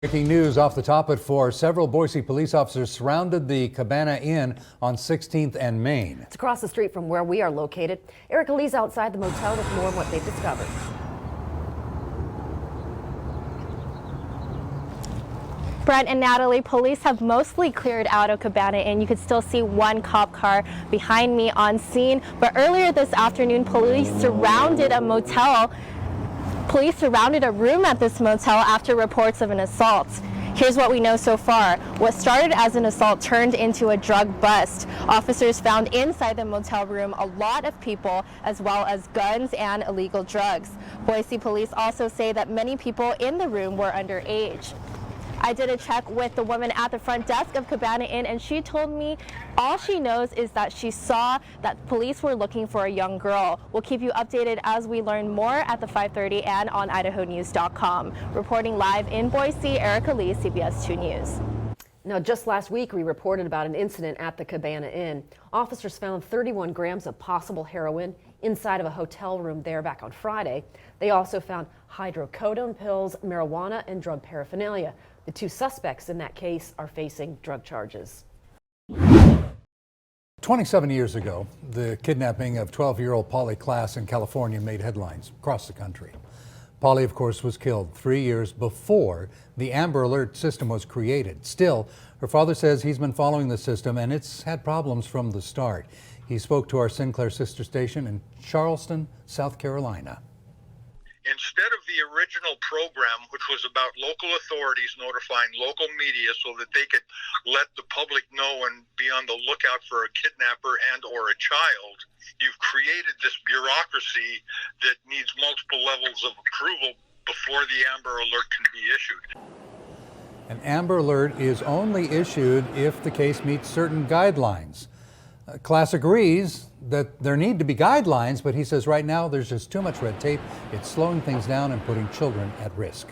Breaking news off the top at 4. Several Boise police officers surrounded the Cabana Inn on 16th and Main. It's across the street from where we are located. Erica Lee's outside the motel with more on what they've discovered. Brent and Natalie, police have mostly cleared out of Cabana Inn. You could still see one cop car behind me on scene. But earlier this afternoon, police surrounded a motel. Police surrounded a room at this motel after reports of an assault. Here's what we know so far. What started as an assault turned into a drug bust. Officers found inside the motel room a lot of people, as well as guns and illegal drugs. Boise police also say that many people in the room were underage. I did a check with the woman at the front desk of Cabana Inn, and she told me all she knows is that she saw that police were looking for a young girl. We'll keep you updated as we learn more at the 5:30 and on idahonews.com. Reporting live in Boise, Erica Lee, CBS 2 News. Now, just last week, we reported about an incident at the Cabana Inn. Officers found 31 grams of possible heroin inside of a hotel room there back on Friday. They also found hydrocodone pills, marijuana, and drug paraphernalia. The two suspects in that case are facing drug charges. 27 years ago, the kidnapping of 12-year-old Polly Klaas in California made headlines across the country. Polly, of course, was killed 3 years before the Amber Alert system was created. Still, her father says he's been following the system and it's had problems from the start. He spoke to our Sinclair sister station in Charleston, South Carolina. Instead of the original program, which was about local authorities notifying local media so that they could let the public know and be on the lookout for a kidnapper and or a child, you've created this bureaucracy that needs multiple levels of approval before the Amber Alert can be issued. An Amber Alert is only issued if the case meets certain guidelines. Klaas agrees that there need to be guidelines, but he says right now there's just too much red tape. It's slowing things down and putting children at risk.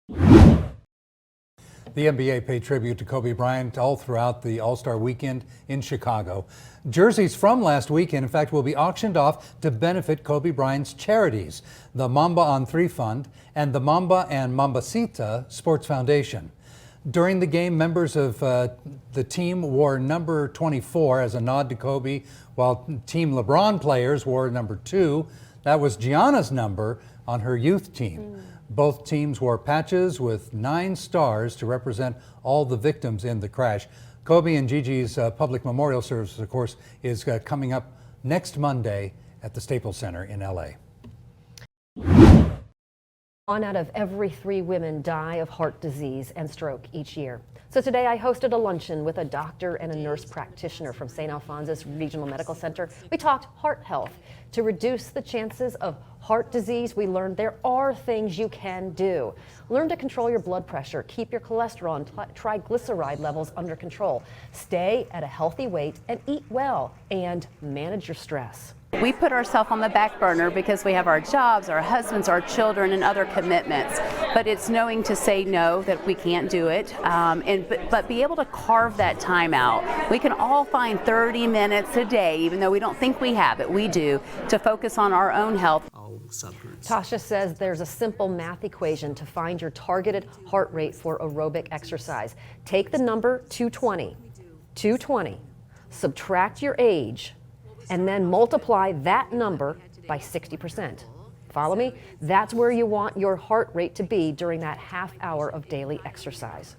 The NBA paid tribute to Kobe Bryant all throughout the All-Star weekend in Chicago. Jerseys from last weekend, in fact, will be auctioned off to benefit Kobe Bryant's charities, the Mamba on 3 Fund and the Mamba and Mambacita Sports Foundation. During the game, members of the team wore number 24 as a nod to Kobe, while Team LeBron players wore number 2. That was Gianna's number on her youth team. Both teams wore patches with 9 stars to represent all the victims in the crash. Kobe and Gigi's public memorial service, of course, is coming up next Monday at the Staples Center in LA. 1 out of every 3 women die of heart disease and stroke each year. So today I hosted a luncheon with a doctor and a nurse practitioner from Saint Alphonsus Regional Medical Center. We talked heart health. To reduce the chances of heart disease, we learned there are things you can do. Learn to control your blood pressure, keep your cholesterol and triglyceride levels under control, stay at a healthy weight and eat well, and manage your stress. We put ourselves on the back burner because we have our jobs, our husbands, our children, and other commitments. But it's knowing to say no, that we can't do it, but be able to carve that time out. We can all find 30 minutes a day, even though we don't think we have it, we do, to focus on our own health. Tasha says there's a simple math equation to find your targeted heart rate for aerobic exercise. Take the number 220, subtract your age, and then multiply that number by 60%. Follow me? That's where you want your heart rate to be during that half hour of daily exercise.